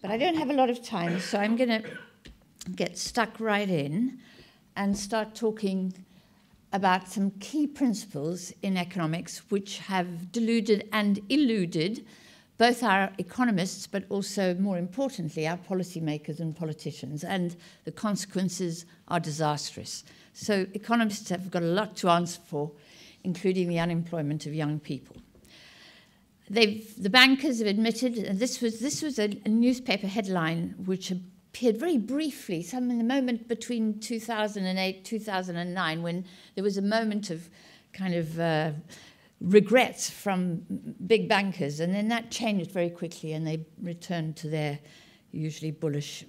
But I don't have a lot of time, so I'm going to get stuck right in and start talking about some key principles in economics which have deluded and eluded both our economists, but also, more importantly, our policymakers and politicians, and the consequences are disastrous. So economists have got a lot to answer for, including the unemployment of young people. The bankers have admitted, and this was a newspaper headline which appeared very briefly, some in the moment between 2008, 2009, when there was a moment of kind of regrets from big bankers, and then that changed very quickly and they returned to their usual bullish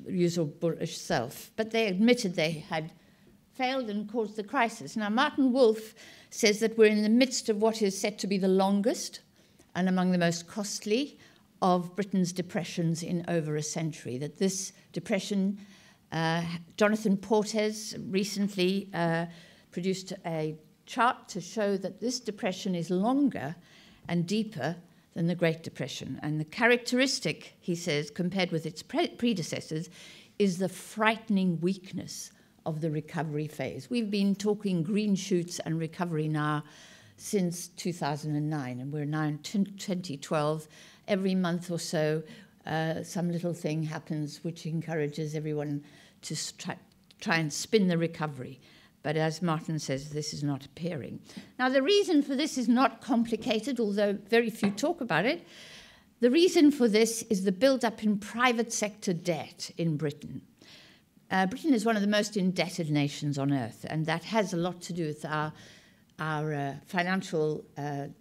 self. But they admitted they had failed and caused the crisis. Now, Martin Wolf says that we're in the midst of what is said to be the longest and among the most costly of Britain's depressions in over a century, that this depression, Jonathan Portes recently produced a chart to show that this depression is longer and deeper than the Great Depression. And the characteristic, he says, compared with its predecessors, is the frightening weakness of the recovery phase. We've been talking green shoots and recovery now since 2009, and we're now in 2012. Every month or so, some little thing happens which encourages everyone to try and spin the recovery. But as Martin says, this is not appearing. Now, the reason for this is not complicated, although very few talk about it. The reason for this is the build-up in private sector debt in Britain. Britain is one of the most indebted nations on earth, and that has a lot to do with our financial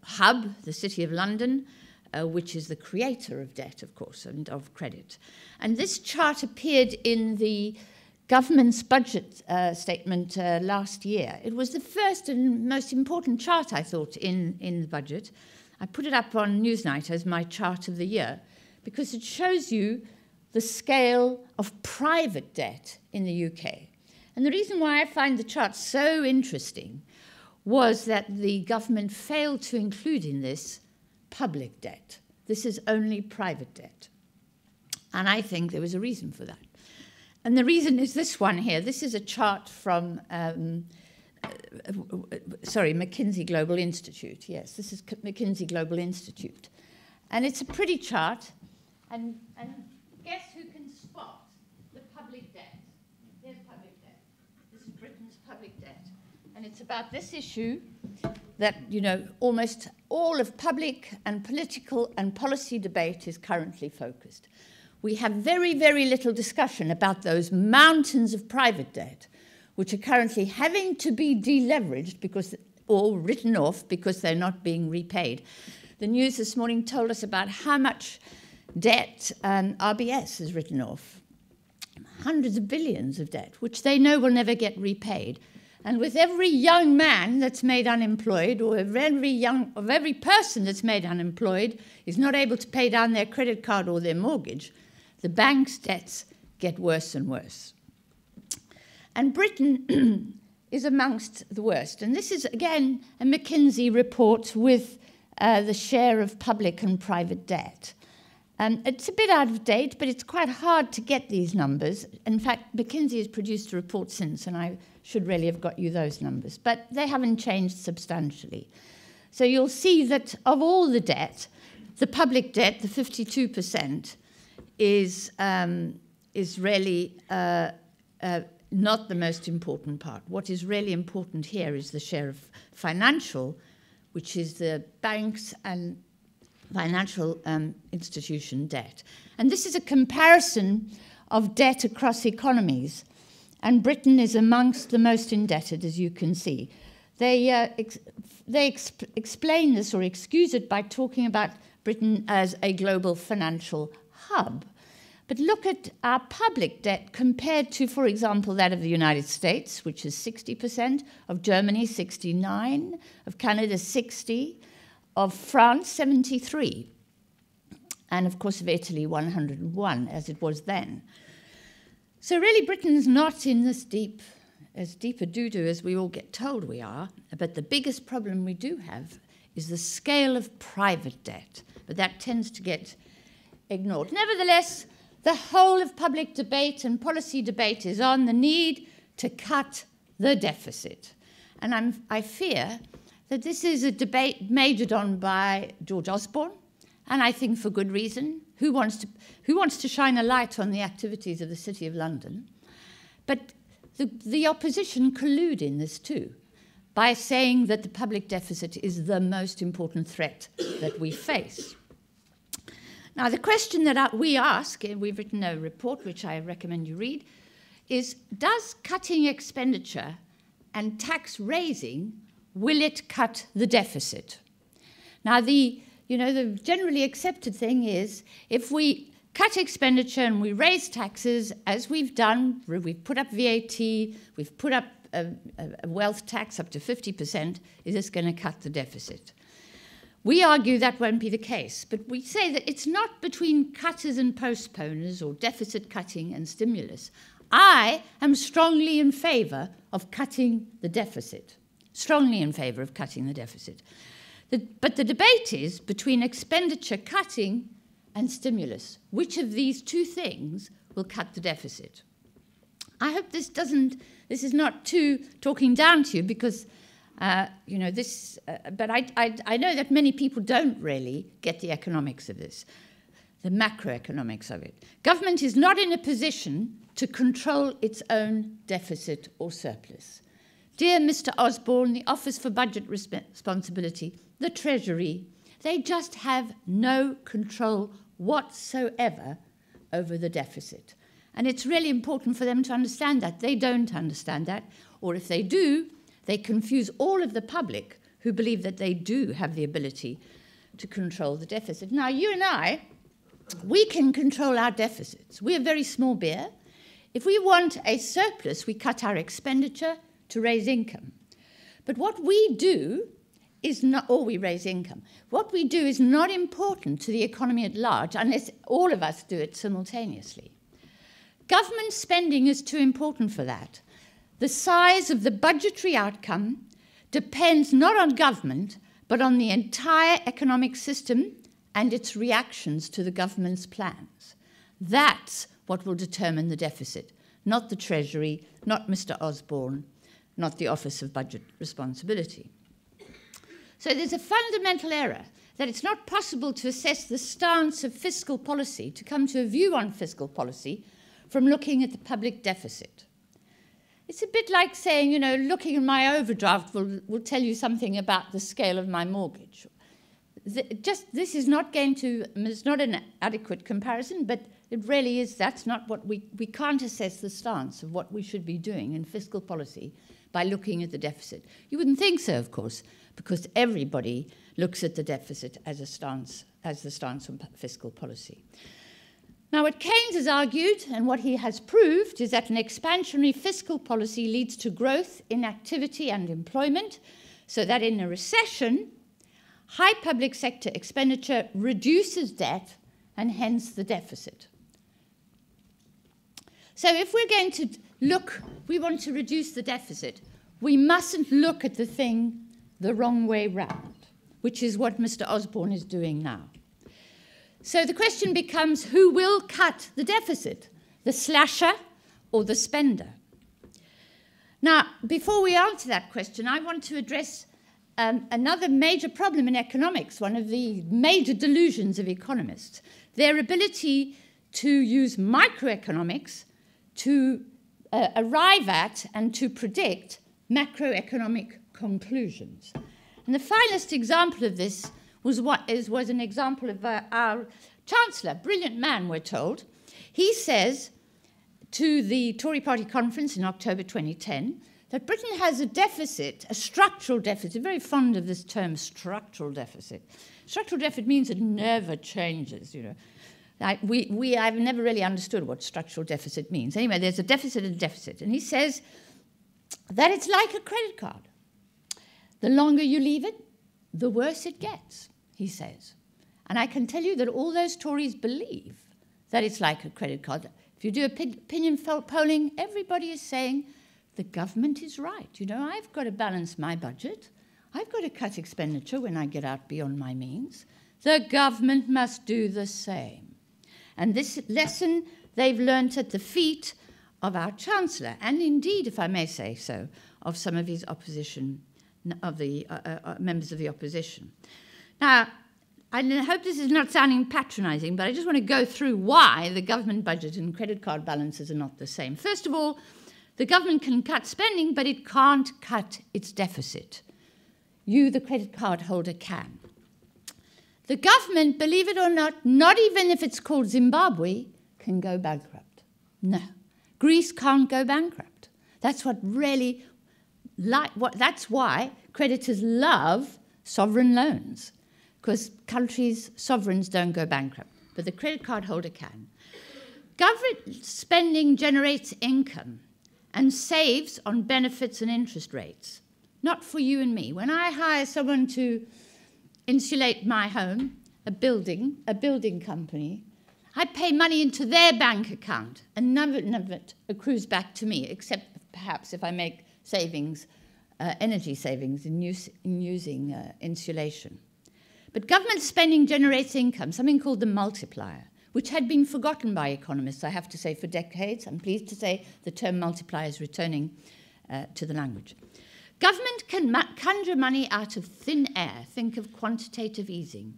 hub, the City of London, which is the creator of debt, of course, and of credit. And this chart appeared in the government's budget statement last year. It was the first and most important chart, I thought, in the budget. I put it up on Newsnight as my chart of the year because it shows you the scale of private debt in the UK. And the reason why I find the chart so interesting was that the government failed to include in this public debt. This is only private debt. And I think there was a reason for that. And the reason is this one here. This is a chart from, McKinsey Global Institute. Yes, this is McKinsey Global Institute. And it's a pretty chart. And guess who can spot the public debt? Here's public debt. This is Britain's public debt. And it's about this issue that, you know, almost all of public and political and policy debate is currently focused. We have very, very little discussion about those mountains of private debt, which are currently having to be deleveraged or written off because they're not being repaid. The news this morning told us about how much debt RBS has written off. Hundreds of billions of debt, which they know will never get repaid. And with every young man that's made unemployed, or every person that's made unemployed is not able to pay down their credit card or their mortgage, the bank's debts get worse and worse. And Britain is amongst the worst. And this is, again, a McKinsey report with the share of public and private debt. It's a bit out of date, but it's quite hard to get these numbers. In fact, McKinsey has produced a report since, and I should really have got you those numbers. But they haven't changed substantially. So you'll see that of all the debt, the public debt, the 52%, is really not the most important part. What is really important here is the share of financial, which is the banks and financial institution debt. And this is a comparison of debt across economies. And Britain is amongst the most indebted, as you can see. They explain this or excuse it by talking about Britain as a global financial hub. But look at our public debt compared to, for example, that of the United States, which is 60%, of Germany, 69%, of Canada, 60%, of France, 73%, and, of course, of Italy, 101%, as it was then. So really, Britain's not in this as deep a doo-doo as we all get told we are, but the biggest problem we do have is the scale of private debt, but that tends to get ignored. Nevertheless, the whole of public debate and policy debate is on the need to cut the deficit. And I fear that this is a debate majored on by George Osborne, and I think for good reason, who wants to shine a light on the activities of the City of London. But the opposition collude in this too, by saying that the public deficit is the most important threat that we face. Now, the question that we ask, and we've written a report which I recommend you read, is does cutting expenditure and tax raising, will it cut the deficit? Now, the generally accepted thing is if we cut expenditure and we raise taxes, as we've done, we've put up VAT, we've put up a wealth tax up to 50%, is this going to cut the deficit? We argue that won't be the case, but we say that it's not between cutters and postponers or deficit cutting and stimulus. I am strongly in favour of cutting the deficit, strongly in favour of cutting the deficit. But the debate is between expenditure cutting and stimulus. Which of these two things will cut the deficit? I hope this is not too talking down to you because, but I know that many people don't really get the economics of this, the macroeconomics of it. Government is not in a position to control its own deficit or surplus. Dear Mr. Osborne, the Office for Budget Responsibility, the Treasury, they just have no control whatsoever over the deficit. And it's really important for them to understand that. They don't understand that, or if they do, they confuse all of the public who believe that they do have the ability to control the deficit. Now, you and I, we can control our deficits. We are very small beer. If we want a surplus, we cut our expenditure to raise income. But what we do is not, or we raise income. What we do is not important to the economy at large unless all of us do it simultaneously. Government spending is too important for that. The size of the budgetary outcome depends not on government, but on the entire economic system and its reactions to the government's plans. That's what will determine the deficit, not the Treasury, not Mr. Osborne, not the Office of Budget Responsibility. So there's a fundamental error that it's not possible to assess the stance of fiscal policy, to come to a view on fiscal policy from looking at the public deficit. It's a bit like saying, looking at my overdraft will tell you something about the scale of my mortgage. This is not it's not an adequate comparison, but it really is, that's not what we can't assess the stance of what we should be doing in fiscal policy by looking at the deficit. You wouldn't think so, of course, because everybody looks at the deficit as the stance on fiscal policy. Now, what Keynes has argued, and what he has proved, is that an expansionary fiscal policy leads to growth in activity and employment, so that in a recession, high public sector expenditure reduces debt and hence the deficit. So if we're going to we want to reduce the deficit, we mustn't look at the thing the wrong way round, which is what Mr. Osborne is doing now. So the question becomes, who will cut the deficit, the slasher or the spender? Now, before we answer that question, I want to address another major problem in economics, one of the major delusions of economists, their ability to use microeconomics to arrive at and to predict macroeconomic conclusions. And the finest example of this was an example of our Chancellor, brilliant man, we're told. He says to the Tory party conference in October 2010 that Britain has a deficit, a structural deficit, very fond of this term, structural deficit. Structural deficit means it never changes, I've never really understood what structural deficit means. Anyway, there's a deficit and a deficit. And he says that it's like a credit card. The longer you leave it, the worse it gets, he says. And I can tell you that all those Tories believe that it's like a credit card. If you do opinion polling, everybody is saying the government is right. I've got to balance my budget. I've got to cut expenditure when I get out beyond my means. The government must do the same. And this lesson they've learnt at the feet of our Chancellor, and indeed, if I may say so, of some of his opposition, of the members of the opposition. Now, I hope this is not sounding patronising, but I just want to go through why the government budget and credit card balances are not the same. First of all, the government can cut spending, but it can't cut its deficit. You, the credit card holder, can. The government, believe it or not even if it's called Zimbabwe, can go bankrupt. No. Greece can't go bankrupt. That's what really, that's why creditors love sovereign loans, because countries, sovereigns don't go bankrupt, but the credit card holder can. Government spending generates income and saves on benefits and interest rates, not for you and me. When I hire someone to insulate my home, a building company, I pay money into their bank account, and none of it accrues back to me, except perhaps if I make savings, energy savings in using insulation. But government spending generates income, something called the multiplier, which had been forgotten by economists, I have to say, for decades. I'm pleased to say the term multiplier is returning to the language. Government can conjure money out of thin air. Think of quantitative easing.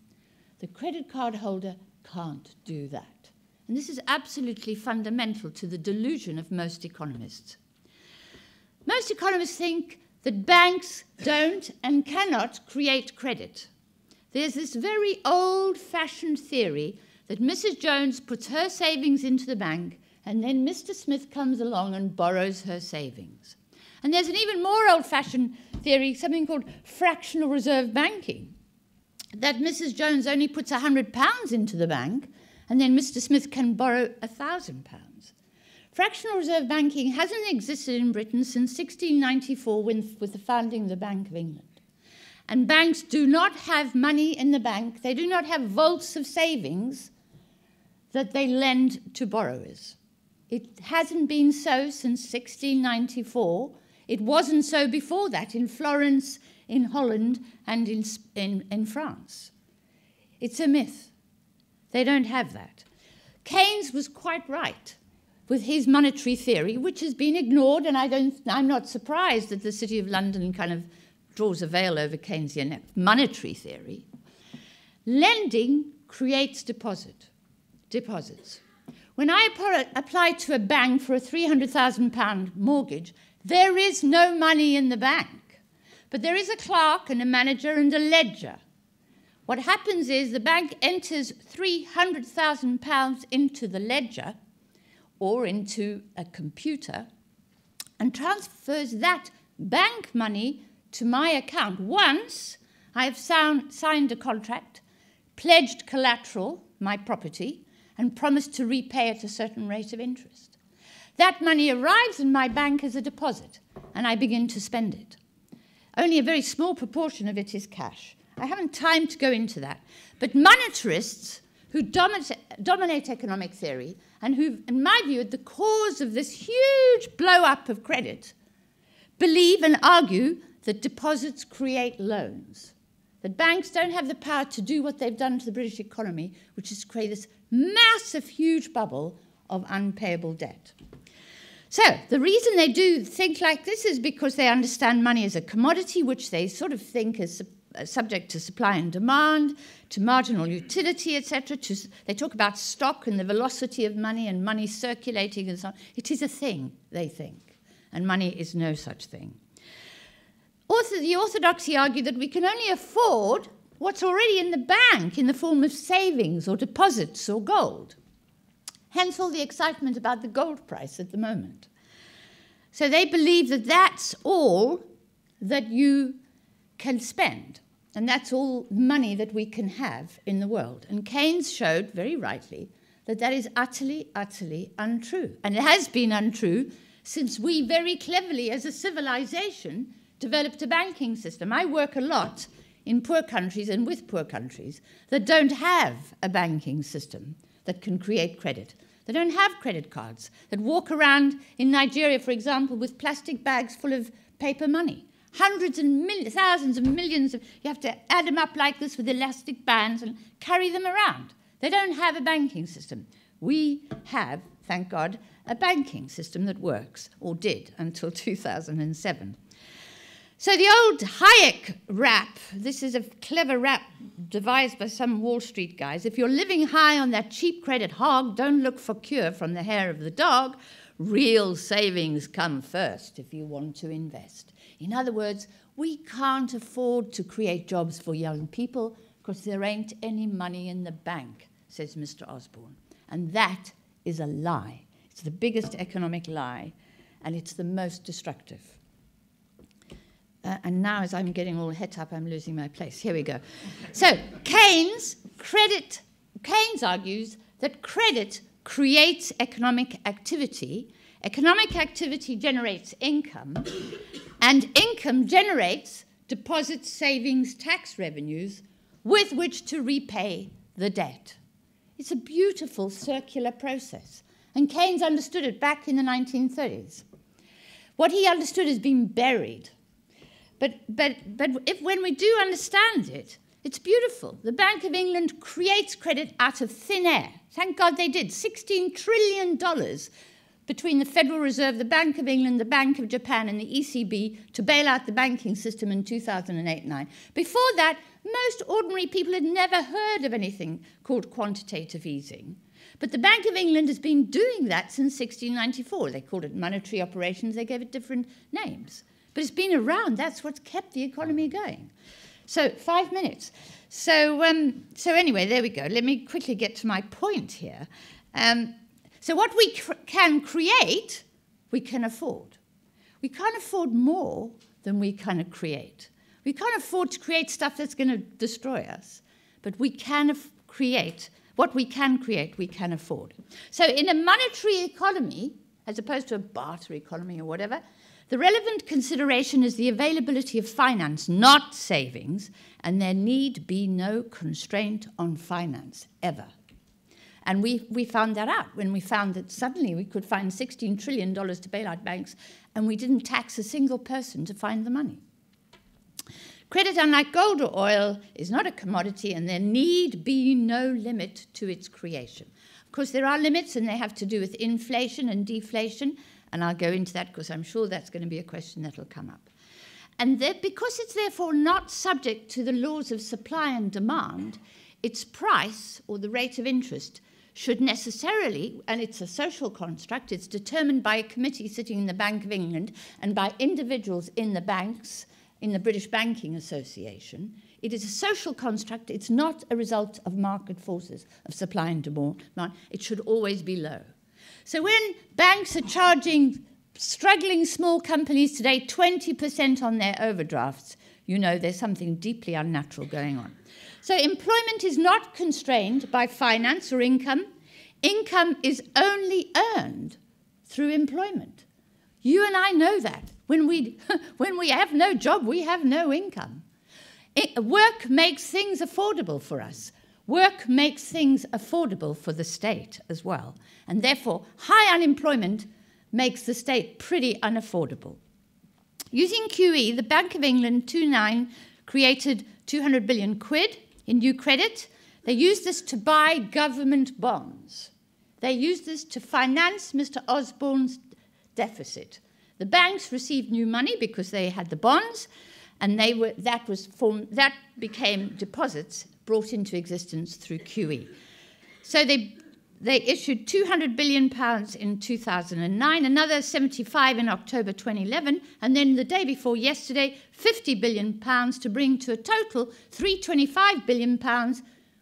The credit card holder can't do that. And this is absolutely fundamental to the delusion of most economists. Most economists think that banks don't and cannot create credit. There's this very old-fashioned theory that Mrs. Jones puts her savings into the bank and then Mr. Smith comes along and borrows her savings. And there's an even more old-fashioned theory, something called fractional reserve banking, that Mrs. Jones only puts £100 into the bank and then Mr. Smith can borrow £1,000. Fractional reserve banking hasn't existed in Britain since 1694 with the founding of the Bank of England. And banks do not have money in the bank. They do not have vaults of savings that they lend to borrowers. It hasn't been so since 1694. It wasn't so before that in Florence, in Holland, and in France. It's a myth. They don't have that. Keynes was quite right with his monetary theory, which has been ignored, and I'm not surprised that the City of London kind of draws a veil over Keynesian monetary theory. Lending creates deposits. When I apply to a bank for a £300,000 mortgage, there is no money in the bank, but there is a clerk and a manager and a ledger. What happens is the bank enters £300,000 into the ledger or into a computer and transfers that bank money to my account once I have signed a contract, pledged collateral, my property, and promised to repay at a certain rate of interest. That money arrives in my bank as a deposit, and I begin to spend it. Only a very small proportion of it is cash. I haven't time to go into that. But monetarists who dominate economic theory and who, in my view, are the cause of this huge blow-up of credit, believe and argue that deposits create loans, that banks don't have the power to do what they've done to the British economy, which is to create this massive, huge bubble of unpayable debt. So the reason they do think like this is because they understand money as a commodity, which they sort of think is subject to supply and demand, to marginal utility, etc. They talk about stock and the velocity of money and money circulating and so on. It is a thing, they think, and money is no such thing. The orthodoxy argue that we can only afford what's already in the bank in the form of savings or deposits or gold. Hence all the excitement about the gold price at the moment. So they believe that that's all that you can spend, and that's all money that we can have in the world. And Keynes showed, very rightly, that that is utterly, utterly untrue. And it has been untrue since we very cleverly, as a civilization, developed a banking system. I work a lot in poor countries and with poor countries that don't have a banking system that can create credit. They don't have credit cards, that walk around in Nigeria, for example, with plastic bags full of paper money. Hundreds and thousands of millions of, you have to add them up like this with elastic bands and carry them around. They don't have a banking system. We have, thank God, a banking system that works, or did until 2007. So the old Hayek rap, this is a clever rap devised by some Wall Street guys. If you're living high on that cheap credit hog, don't look for cure from the hair of the dog. Real savings come first if you want to invest. In other words, we can't afford to create jobs for young people because there ain't any money in the bank, says Mr. Osborne. And that is a lie. It's the biggest economic lie, and it's the most destructive. And now, as I'm getting all het up, I'm losing my place. Here we go. So Keynes argues that credit creates economic activity. Economic activity generates income, and income generates deposits, savings, tax revenues with which to repay the debt. It's a beautiful circular process, and Keynes understood it back in the 1930s. What he understood has been buried. But when we do understand it, it's beautiful. The Bank of England creates credit out of thin air. Thank God they did. $16 trillion between the Federal Reserve, the Bank of England, the Bank of Japan, and the ECB to bail out the banking system in 2008-9. Before that, most ordinary people had never heard of anything called quantitative easing. But the Bank of England has been doing that since 1694. They called it monetary operations. They gave it different names. But it's been around. That's what's kept the economy going. So 5 minutes. So anyway, there we go. Let me quickly get to my point here. So what we can create, we can afford. We can't afford more than we can create. We can't afford to create stuff that's going to destroy us. But we can create. What we can create, we can afford. So in a monetary economy, as opposed to a barter economy or whatever, the relevant consideration is the availability of finance, not savings, and there need be no constraint on finance, ever. And we found that out when we found that suddenly we could find $16 trillion to bail out banks, and we didn't tax a single person to find the money. Credit, unlike gold or oil, is not a commodity, and there need be no limit to its creation. Of course, there are limits, and they have to do with inflation and deflation, and I'll go into that because I'm sure that's going to be a question that will come up. And because it's therefore not subject to the laws of supply and demand, its price, or the rate of interest, should necessarily, and it's a social construct, it's determined by a committee sitting in the Bank of England and by individuals in the banks, in the British Banking Association. It is a social construct. It's not a result of market forces of supply and demand. It should always be low. So when banks are charging struggling small companies today 20% on their overdrafts, you know there's something deeply unnatural going on. So employment is not constrained by finance or income. Income is only earned through employment. You and I know that. When we have no job, we have no income. Work makes things affordable for us. Work makes things affordable for the state as well. And therefore, high unemployment makes the state pretty unaffordable. Using QE, the Bank of England, 2009, created 200 billion quid in new credit. They used this to buy government bonds. They used this to finance Mr. Osborne's deficit. The banks received new money because they had the bonds, and that became deposits brought into existence through QE. So they issued £200 billion in 2009, another 75 in October 2011, and then the day before yesterday, £50 billion to bring to a total £325 billion,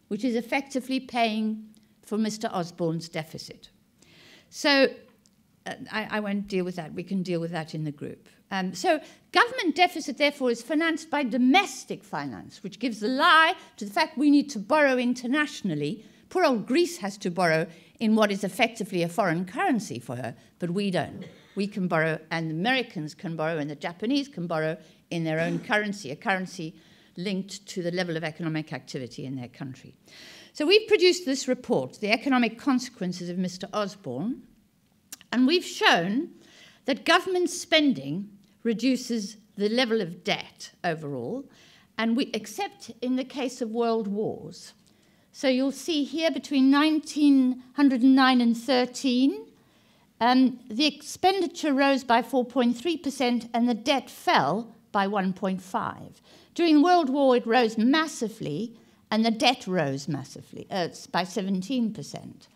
which is effectively paying for Mr. Osborne's deficit. So I won't deal with that. We can deal with that in the group. So government deficit, therefore, is financed by domestic finance, which gives the lie to the fact we need to borrow internationally. Poor old Greece has to borrow in what is effectively a foreign currency for her, but we don't. We can borrow, and the Americans can borrow, and the Japanese can borrow in their own currency, a currency linked to the level of economic activity in their country. So we've produced this report, The Economic Consequences of Mr. Osborne, and we've shown that government spending reduces the level of debt overall, and except in the case of world wars. So you'll see here between 1909 and 13, the expenditure rose by 4.3% and the debt fell by 1.5%. During World War, it rose massively, and the debt rose massively, by 17%.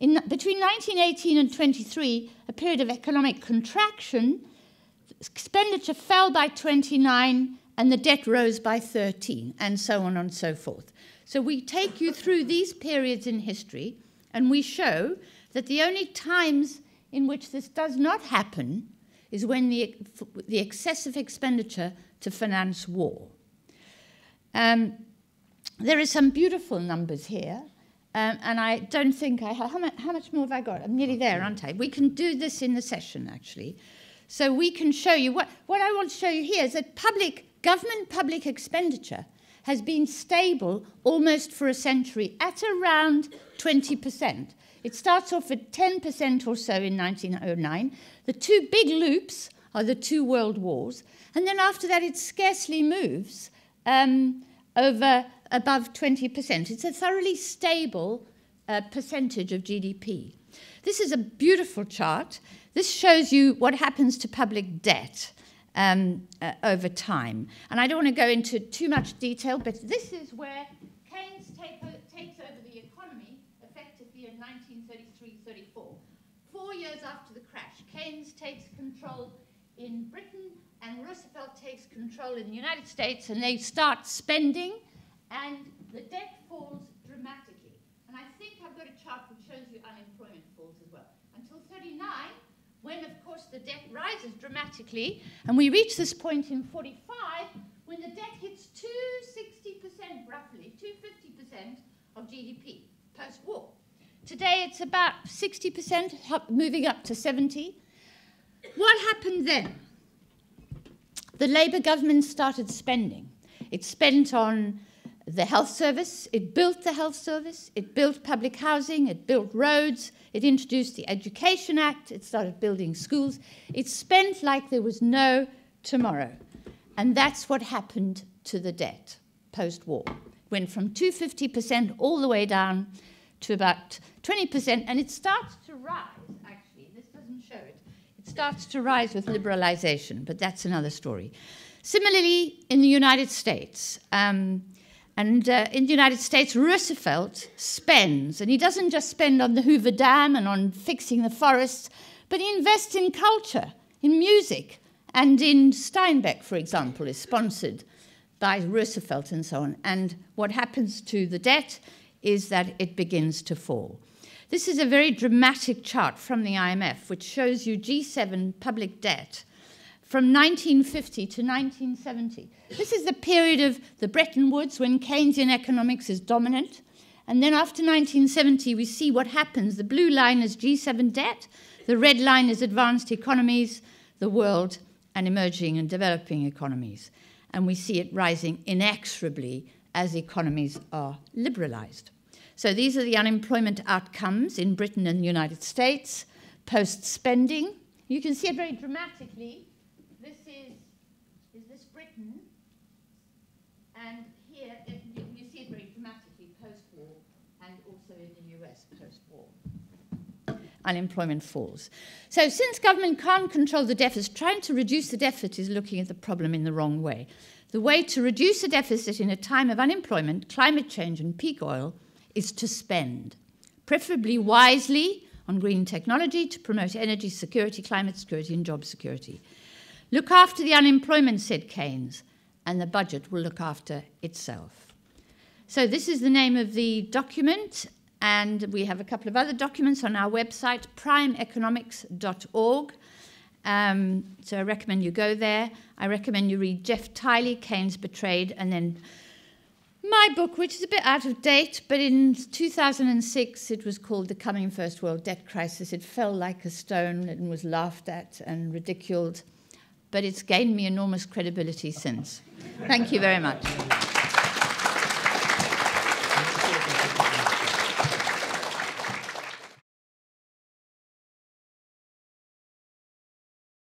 Between 1918 and 23, a period of economic contraction, expenditure fell by 29%, and the debt rose by 13%, and so on and so forth. So we take you through these periods in history, and we show that the only times in which this does not happen is when the excessive expenditure to finance war. There are some beautiful numbers here, and I don't think I have... How much more have I got? I'm nearly there, aren't I? We can do this in the session, actually. So we can show you... What I want to show you here is that government public expenditure has been stable almost for a century at around 20%. It starts off at 10% or so in 1909. The two big loops are the two world wars. And then after that, it scarcely moves over above 20%. It's a thoroughly stable percentage of GDP. This is a beautiful chart. This shows you what happens to public debt over time. And I don't want to go into too much detail, but this is where Keynes takes over the economy effectively in 1933-34. 4 years after the crash, Keynes takes control in Britain and Roosevelt takes control in the United States, and they start spending, and the debt falls dramatically. And I think I've got a chart which shows you unemployment falls as well. Until 39, when, of course, the debt rises dramatically, and we reach this point in 45 when the debt hits 260%, roughly, 250% of GDP post-war. Today, it's about 60%, moving up to 70%. What happened then? The Labour government started spending. It spent on the health service, it built the health service, it built public housing, it built roads, it introduced the Education Act, it started building schools. It spent like there was no tomorrow. And that's what happened to the debt post-war. Went from 250% all the way down to about 20%, and it starts to rise, actually. This doesn't show it. It starts to rise with liberalization, but that's another story. Similarly, in the United States, in the United States, Roosevelt spends, and he doesn't just spend on the Hoover Dam and on fixing the forests, but he invests in culture, in music, and in Steinbeck, for example, is sponsored by Roosevelt and so on. And what happens to the debt is that it begins to fall. This is a very dramatic chart from the IMF, which shows you G7 public debt from 1950 to 1970. This is the period of the Bretton Woods when Keynesian economics is dominant. And then after 1970, we see what happens. The blue line is G7 debt. The red line is advanced economies, the world, and emerging and developing economies. And we see it rising inexorably as economies are liberalized. So these are the unemployment outcomes in Britain and the United States, post-spending. You can see it very dramatically. This is this Britain, and here you see it very dramatically post-war, and also in the US post-war. Unemployment falls. So since government can't control the deficit, trying to reduce the deficit is looking at the problem in the wrong way. The way to reduce a deficit in a time of unemployment, climate change, and peak oil is to spend, preferably wisely on green technology to promote energy security, climate security, and job security. Look after the unemployment, said Keynes, and the budget will look after itself. So this is the name of the document, and we have a couple of other documents on our website, primeeconomics.org. So I recommend you go there. I recommend you read Jeff Tiley, Keynes Betrayed, and then my book, which is a bit out of date, but in 2006 it was called The Coming First World Debt Crisis. It fell like a stone and was laughed at and ridiculed, but it's gained me enormous credibility since. Thank you very much.